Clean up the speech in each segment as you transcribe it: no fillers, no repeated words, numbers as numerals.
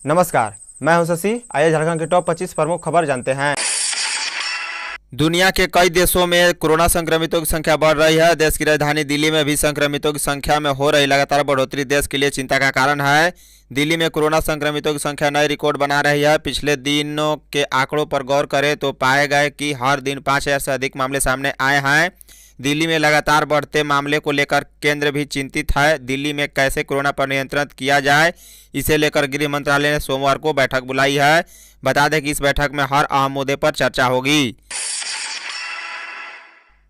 नमस्कार, मैं हूं शशि। आइए झारखंड के टॉप 25 प्रमुख खबर जानते हैं। दुनिया के कई देशों में कोरोना संक्रमितों की संख्या बढ़ रही है। देश की राजधानी दिल्ली में भी संक्रमितों की संख्या में हो रही लगातार बढ़ोतरी देश के लिए चिंता का कारण है। दिल्ली में कोरोना संक्रमितों की संख्या नए रिकॉर्ड बना रही है। पिछले दिनों के आंकड़ों पर गौर करें तो पाए गए कि हर दिन 5,000 से अधिक मामले सामने आए हैं। दिल्ली में लगातार बढ़ते मामले को लेकर केंद्र भी चिंतित है। दिल्ली में कैसे कोरोना पर नियंत्रण किया जाए, इसे लेकर गृह मंत्रालय ने सोमवार को बैठक बुलाई है। बता दें कि इस बैठक में हर अहम मुद्दे पर चर्चा होगी।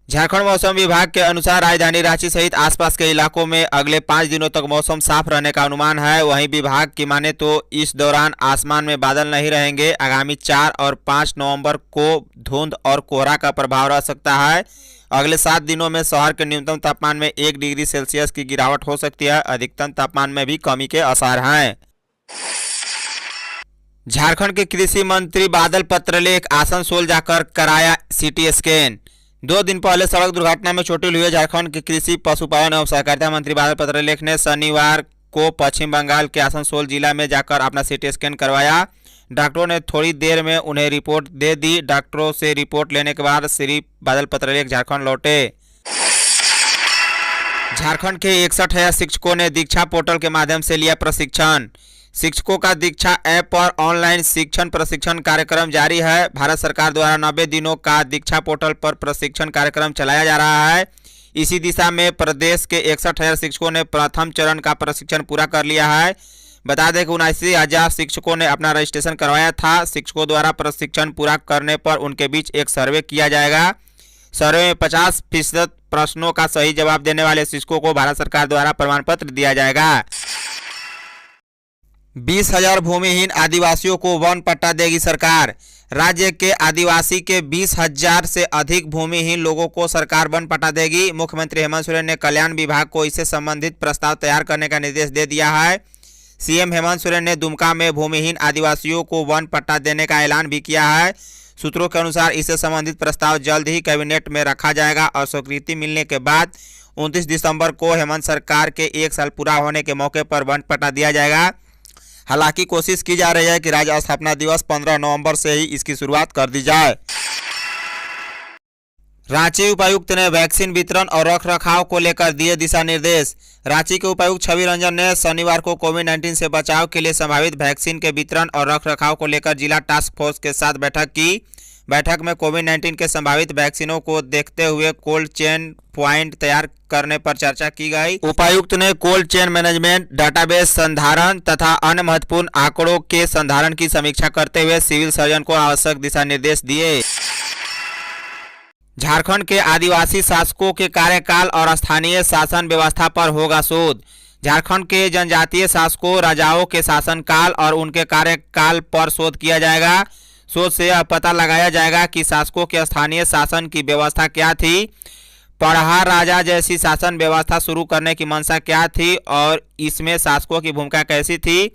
झारखंड मौसम विभाग के अनुसार राजधानी रांची सहित आसपास के इलाकों में अगले 5 दिनों तक मौसम साफ रहने का अनुमान है। वहीं विभाग की माने तो इस दौरान आसमान में बादल नहीं रहेंगे। आगामी 4 और 5 नवंबर को धुंध और कोहरा का प्रभाव रह सकता है। अगले 7 दिनों में शहर के न्यूनतम तापमान में 1 डिग्री सेल्सियस की गिरावट हो सकती है। अधिकतम तापमान में भी कमी के आसार हैं। झारखंड के कृषि मंत्री बादल पत्रलेख आसनसोल जाकर कराया सीटी स्कैन। 2 दिन पहले सड़क दुर्घटना में चोटिल हुए झारखंड के कृषि पशुपालन एवं सहकारिता मंत्री बादल पत्रलेख ने शनिवार को पश्चिम बंगाल के आसनसोल जिला में जाकर अपना सीटी स्कैन करवाया। डॉक्टरों ने थोड़ी देर में उन्हें रिपोर्ट दे दी। डॉक्टरों से रिपोर्ट लेने के बाद श्री बादल पत्रलेख झारखंड लौटे। झारखंड के 61,000 शिक्षकों ने दीक्षा पोर्टल के माध्यम से लिया प्रशिक्षण। शिक्षकों का दीक्षा ऐप पर ऑनलाइन शिक्षण प्रशिक्षण कार्यक्रम जारी है। भारत सरकार द्वारा 90 दिनों का दीक्षा पोर्टल पर प्रशिक्षण कार्यक्रम चलाया जा रहा है। इसी दिशा में प्रदेश के 61,000 शिक्षकों ने प्रथम चरण का प्रशिक्षण पूरा कर लिया है। बता दें कि 79,000 शिक्षकों ने अपना रजिस्ट्रेशन करवाया था। शिक्षकों द्वारा प्रशिक्षण पूरा करने पर उनके बीच एक सर्वे किया जाएगा। सर्वे में 50% प्रश्नों का सही जवाब देने वाले शिक्षकों को भारत सरकार द्वारा प्रमाण पत्र दिया जाएगा। 20,000 भूमिहीन आदिवासियों को वन पट्टा देगी सरकार। राज्य के आदिवासी के 20,000 से अधिक भूमिहीन लोगों को सरकार वन पट्टा देगी। मुख्यमंत्री हेमंत सोरेन ने कल्याण विभाग को इससे संबंधित प्रस्ताव तैयार करने का निर्देश दे दिया है। सीएम हेमंत सोरेन ने दुमका में भूमिहीन आदिवासियों को वन पट्टा देने का ऐलान भी किया है। सूत्रों के अनुसार इससे संबंधित प्रस्ताव जल्द ही कैबिनेट में रखा जाएगा और स्वीकृति मिलने के बाद 29 दिसंबर को हेमंत सरकार के 1 साल पूरा होने के मौके पर वन पट्टा दिया जाएगा। हालांकि कोशिश की जा रही है कि राज्य स्थापना दिवस 15 नवंबर से ही इसकी शुरुआत कर दी जाए। रांची उपायुक्त ने वैक्सीन वितरण और रखरखाव को लेकर दिए दिशा निर्देश। रांची के उपायुक्त छवि रंजन ने शनिवार को कोविड-19 से बचाव के लिए संभावित वैक्सीन के वितरण और रखरखाव को लेकर जिला टास्क फोर्स के साथ बैठक की। बैठक में कोविड-19 के संभावित वैक्सीनों को देखते हुए कोल्ड चेन प्वाइंट तैयार करने पर चर्चा की गई। उपायुक्त ने कोल्ड चेन मैनेजमेंट, डाटाबेस संधारण तथा अन्य महत्वपूर्ण आंकड़ों के संधारण की समीक्षा करते हुए सिविल सर्जन को आवश्यक दिशा निर्देश दिए। झारखंड के आदिवासी शासकों के कार्यकाल और स्थानीय शासन व्यवस्था पर होगा शोध। झारखंड के जनजातीय शासकों राजाओं के शासनकाल और उनके कार्यकाल पर शोध किया जाएगा। शोध से यह पता लगाया जाएगा कि शासकों के स्थानीय शासन की व्यवस्था क्या थी, पढ़ा राजा जैसी शासन व्यवस्था शुरू करने की मंशा क्या थी और इसमें शासकों की भूमिका कैसी थी।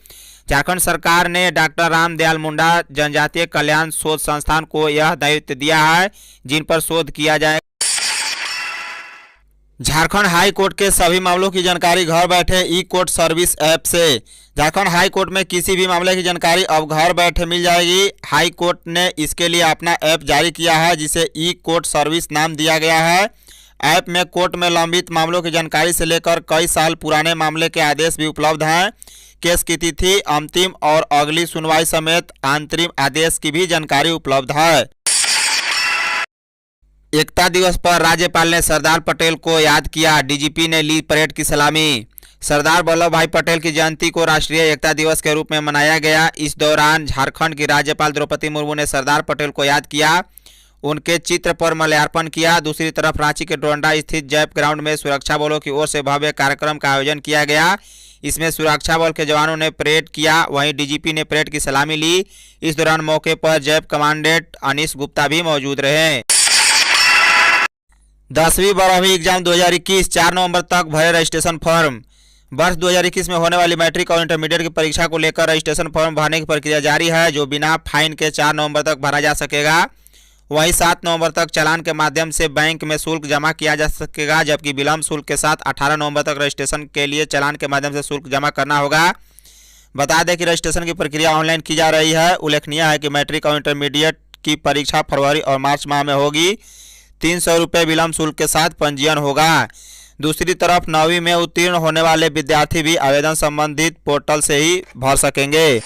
झारखंड सरकार ने डॉक्टर रामदयाल मुंडा जनजातीय कल्याण शोध संस्थान को यह दायित्व दिया है, जिन पर शोध किया जाए। झारखंड हाई कोर्ट के सभी मामलों की जानकारी घर बैठे ई कोर्ट सर्विस ऐप से। झारखंड हाई कोर्ट में किसी भी मामले की जानकारी अब घर बैठे मिल जाएगी। हाई कोर्ट ने इसके लिए अपना ऐप जारी किया है, जिसे ई कोर्ट सर्विस नाम दिया गया है। ऐप में कोर्ट में लंबित मामलों की जानकारी से लेकर कई साल पुराने मामले के आदेश भी उपलब्ध हैं। केस की तिथि, अंतिम और अगली सुनवाई समेत अंतरिम आदेश की भी जानकारी उपलब्ध है। एकता दिवस पर राज्यपाल ने सरदार पटेल को याद किया। डीजीपी ने ली परेड की सलामी। सरदार वल्लभ भाई पटेल की जयंती को राष्ट्रीय एकता दिवस के रूप में मनाया गया। इस दौरान झारखंड की राज्यपाल द्रौपदी मुर्मू ने सरदार पटेल को याद किया, उनके चित्र पर माल्यार्पण किया। दूसरी तरफ रांची के डोरंडा स्थित जैप ग्राउंड में सुरक्षा बलों की ओर से भव्य कार्यक्रम का आयोजन किया गया। इसमें सुरक्षा बल के जवानों ने परेड किया, वहीं डीजीपी ने परेड की सलामी ली। इस दौरान मौके पर जैप कमांडेंट अनीश गुप्ता भी मौजूद रहे। 10वीं 12वीं एग्जाम 2021 4 नवंबर तक भरे रजिस्ट्रेशन फॉर्म। वर्ष 2021 में होने वाली मैट्रिक और इंटरमीडिएट की परीक्षा को लेकर रजिस्ट्रेशन फॉर्म भरने की प्रक्रिया जारी है, जो बिना फाइन के 4 नवंबर तक भरा जा सकेगा। वहीं 7 नवंबर तक चालान के माध्यम से बैंक में शुल्क जमा किया जा सकेगा, जबकि विलम्ब शुल्क के साथ 18 नवंबर तक रजिस्ट्रेशन के लिए चालान के माध्यम से शुल्क जमा करना होगा। बता दें कि रजिस्ट्रेशन की प्रक्रिया ऑनलाइन की जा रही है। उल्लेखनीय है कि मैट्रिक और इंटरमीडिएट की परीक्षा फरवरी और मार्च माह में होगी। 300 रुपये विलम्ब शुल्क के साथ पंजीयन होगा। दूसरी तरफ 9वीं में उत्तीर्ण होने वाले विद्यार्थी भी आवेदन संबंधित पोर्टल से ही भर सकेंगे।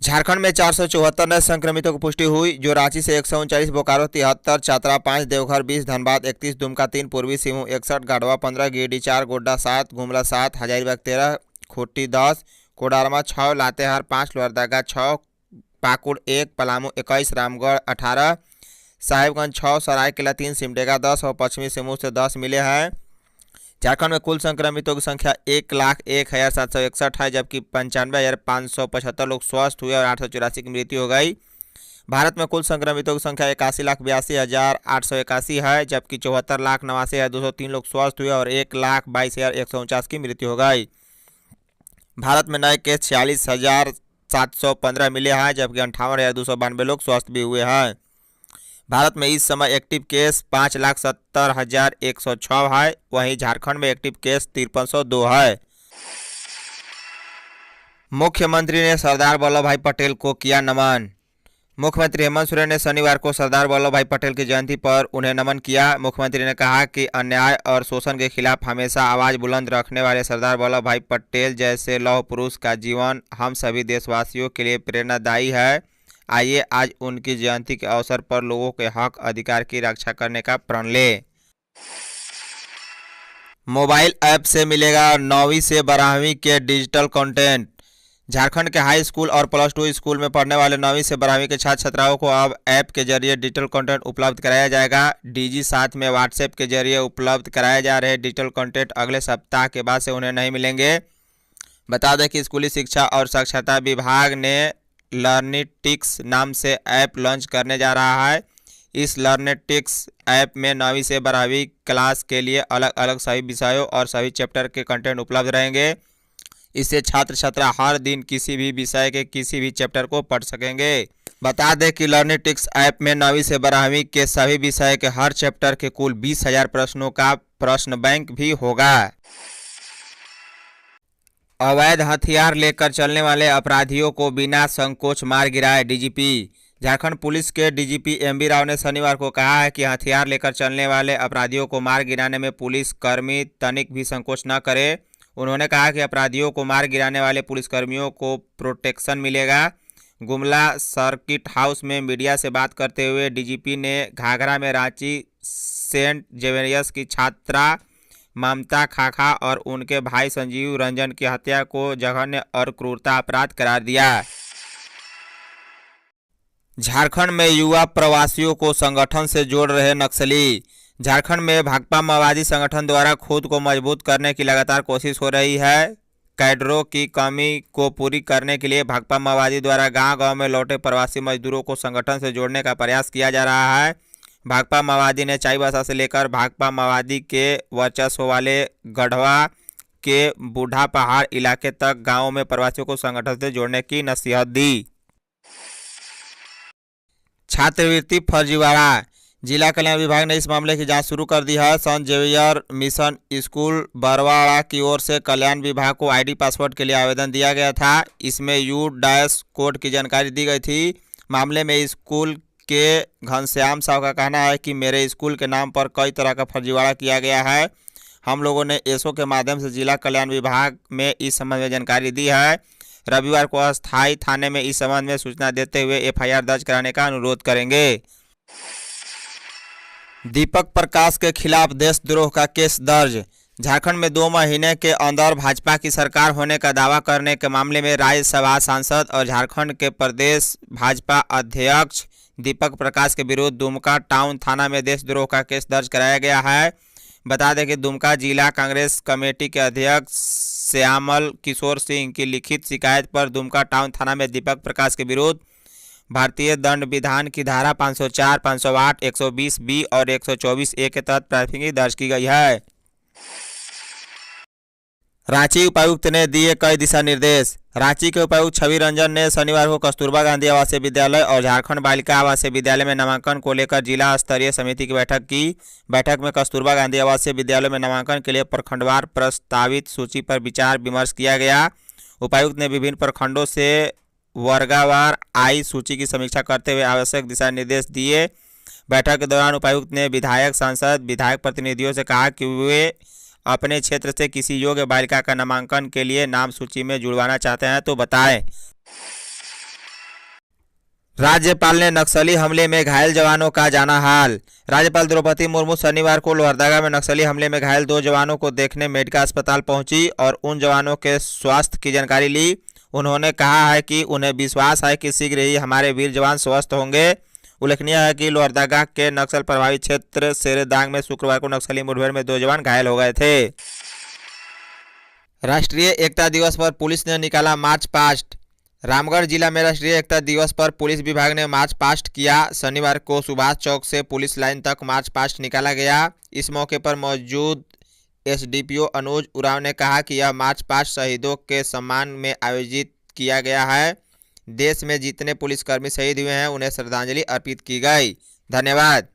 झारखंड में 474 नए संक्रमितों की पुष्टि हुई, जो रांची से 139, बोकारो 73, चतरा 5, देवघर 20, धनबाद 31, दुमका 3, पूर्वी सिंहभूम 61, गढ़वा 15, गिरिडीह 4, गोड्डा 7, गुमला 7, हजारीबाग 13, खूंटी 10, कोडरमा 6, लातेहार 5, लोहरदगा 6, पाकुड़ 1, पलामू 21, रामगढ़ 18, साहिबगंज 6, सरायकेला 3, सिमडेगा 10 और पश्चिमी सिंहभूम से 10 मिले हैं। झारखंड में कुल संक्रमितों की संख्या 1,01,761 है, जबकि 95,575 लोग स्वस्थ हुए और 884 की मृत्यु हो गई। भारत में कुल संक्रमितों की संख्या 81,82,881 है, जबकि 74,89,203 लोग स्वस्थ हुए और 1,22,149 की मृत्यु हो गई। भारत में नए केस 46,715 मिले हैं, जबकि 58,292 लोग स्वस्थ भी हुए हैं। भारत में इस समय एक्टिव केस 5,70,106 है। वहीं झारखंड में एक्टिव केस 5302 है। मुख्यमंत्री ने सरदार वल्लभ भाई पटेल को किया नमन। मुख्यमंत्री हेमंत सोरेन ने शनिवार को सरदार वल्लभ भाई पटेल की जयंती पर उन्हें नमन किया। मुख्यमंत्री ने कहा कि अन्याय और शोषण के खिलाफ हमेशा आवाज बुलंद रखने वाले सरदार वल्लभ भाई पटेल जैसे लौह पुरुष का जीवन हम सभी देशवासियों के लिए प्रेरणादायी है। आइए आज उनकी जयंती के अवसर पर लोगों के हक अधिकार की रक्षा करने का प्रण लें। मोबाइल ऐप से मिलेगा 9वीं से 12वीं के डिजिटल कंटेंट। झारखंड के हाई स्कूल और +2 स्कूल में पढ़ने वाले 9वीं से 12वीं के छात्र छात्राओं को अब ऐप के जरिए डिजिटल कंटेंट उपलब्ध कराया जाएगा। डीजी साथ में व्हाट्सएप के जरिए उपलब्ध कराए जा रहे डिजिटल कंटेंट अगले सप्ताह के बाद से उन्हें नहीं मिलेंगे। बता दें कि स्कूली शिक्षा और साक्षरता विभाग ने लर्निटिक्स नाम से ऐप लॉन्च करने जा रहा है। इस लर्निटिक्स ऐप में 9वीं से 12वीं क्लास के लिए अलग अलग सभी विषयों और सभी चैप्टर के कंटेंट उपलब्ध रहेंगे। इससे छात्र छात्रा हर दिन किसी भी विषय के किसी भी चैप्टर को पढ़ सकेंगे। बता दें कि लर्निटिक्स ऐप में 9वीं से 12वीं के सभी विषय के हर चैप्टर के कुल 20,000 प्रश्नों का प्रश्न बैंक भी होगा। अवैध हथियार लेकर चलने वाले अपराधियों को बिना संकोच मार गिराए डीजीपी। झारखंड पुलिस के डीजीपी एमवी राव ने शनिवार को कहा है कि हथियार लेकर चलने वाले अपराधियों को मार गिराने में पुलिस कर्मी तनिक भी संकोच न करे। उन्होंने कहा कि अपराधियों को मार गिराने वाले पुलिसकर्मियों को प्रोटेक्शन मिलेगा। गुमला सर्किट हाउस में मीडिया से बात करते हुए डीजीपी ने घाघरा में रांची सेंट जेवियर्स की छात्रा ममता खाखा और उनके भाई संजीव रंजन की हत्या को जघन्य और क्रूरता अपराध करार दिया। झारखंड में युवा प्रवासियों को संगठन से जोड़ रहे नक्सली। झारखंड में भाकपा माओवादी संगठन द्वारा खुद को मजबूत करने की लगातार कोशिश हो रही है। कैडरों की कमी को पूरी करने के लिए भाकपा माओवादी द्वारा गांव-गांव में लौटे प्रवासी मजदूरों को संगठन से जोड़ने का प्रयास किया जा रहा है। भाकपा माओवादी ने चाईबासा से लेकर भाकपा माओवादी के वर्चस्व वाले गढ़वा के बूढ़ा पहाड़ इलाके तक गांवों में प्रवासियों को संगठन से जोड़ने की नसीहत दी। छात्रवृत्ति फर्जीवाड़ा। जिला कल्याण विभाग ने इस मामले की जांच शुरू कर दी है। संत जेवियर मिशन स्कूल बरवाड़ा की ओर से कल्याण विभाग को आईडी पासवर्ड के लिए आवेदन दिया गया था। इसमें U- कोड की जानकारी दी गई थी। मामले में स्कूल के घनश्याम साहब का कहना है कि मेरे स्कूल के नाम पर कई तरह का फर्जीवाड़ा किया गया है। हम लोगों ने एसओ के माध्यम से जिला कल्याण विभाग में इस संबंध में जानकारी दी है। रविवार को अस्थायी थाने में इस संबंध में सूचना देते हुए एफआईआर दर्ज कराने का अनुरोध करेंगे। दीपक प्रकाश के खिलाफ देशद्रोह का केस दर्ज। झारखंड में 2 महीने के अंदर भाजपा की सरकार होने का दावा करने के मामले में राज्यसभा सांसद और झारखंड के प्रदेश भाजपा अध्यक्ष दीपक प्रकाश के विरुद्ध दुमका टाउन थाना में देशद्रोह का केस दर्ज कराया गया है। बता दें कि दुमका जिला कांग्रेस कमेटी के अध्यक्ष श्यामल किशोर सिंह की लिखित शिकायत पर दुमका टाउन थाना में दीपक प्रकाश के विरुद्ध भारतीय दंड विधान की धारा 504, 508, 120B और 124A के तहत प्राथमिकी दर्ज की गई है। रांची उपायुक्त ने दिए कई दिशा निर्देश। रांची के उपायुक्त छवि रंजन ने शनिवार को कस्तूरबा गांधी आवासीय विद्यालय और झारखंड बालिका आवासीय विद्यालय में नामांकन को लेकर जिला स्तरीय समिति की बैठक की। बैठक में कस्तूरबा गांधी आवासीय विद्यालय में नामांकन के लिए प्रखंडवार प्रस्तावित सूची पर विचार विमर्श किया गया। उपायुक्त ने विभिन्न प्रखंडों से वर्गवार आई सूची की समीक्षा करते हुए आवश्यक दिशा निर्देश दिए। बैठक के दौरान उपायुक्त ने विधायक, सांसद, विधायक प्रतिनिधियों से कहा कि वे अपने क्षेत्र से किसी योग्य बालिका का नामांकन के लिए नाम सूची में जुड़वाना चाहते हैं तो बताएं। राज्यपाल ने नक्सली हमले में घायल जवानों का जाना हाल। राज्यपाल द्रौपदी मुर्मू शनिवार को लोहरदगा में नक्सली हमले में घायल 2 जवानों को देखने मेडिका अस्पताल पहुंची और उन जवानों के स्वास्थ्य की जानकारी ली। उन्होंने कहा है कि उन्हें विश्वास है कि शीघ्र ही हमारे वीर जवान स्वस्थ होंगे। उल्लेखनीय है कि लोहरदगा के नक्सल प्रभावित क्षेत्र शेरेदांग में शुक्रवार को नक्सली मुठभेड़ में 2 जवान घायल हो गए थे। राष्ट्रीय एकता दिवस पर पुलिस ने निकाला मार्च पास्ट। रामगढ़ जिला में राष्ट्रीय एकता दिवस पर पुलिस विभाग ने मार्च पास्ट किया। शनिवार को सुभाष चौक से पुलिस लाइन तक मार्च पास्ट निकाला गया। इस मौके पर मौजूद एसडीपीओ अनुज उरांव ने कहा कि यह मार्च पास्ट शहीदों के सम्मान में आयोजित किया गया है। देश में जितने पुलिसकर्मी शहीद हुए हैं उन्हें श्रद्धांजलि अर्पित की गई। धन्यवाद।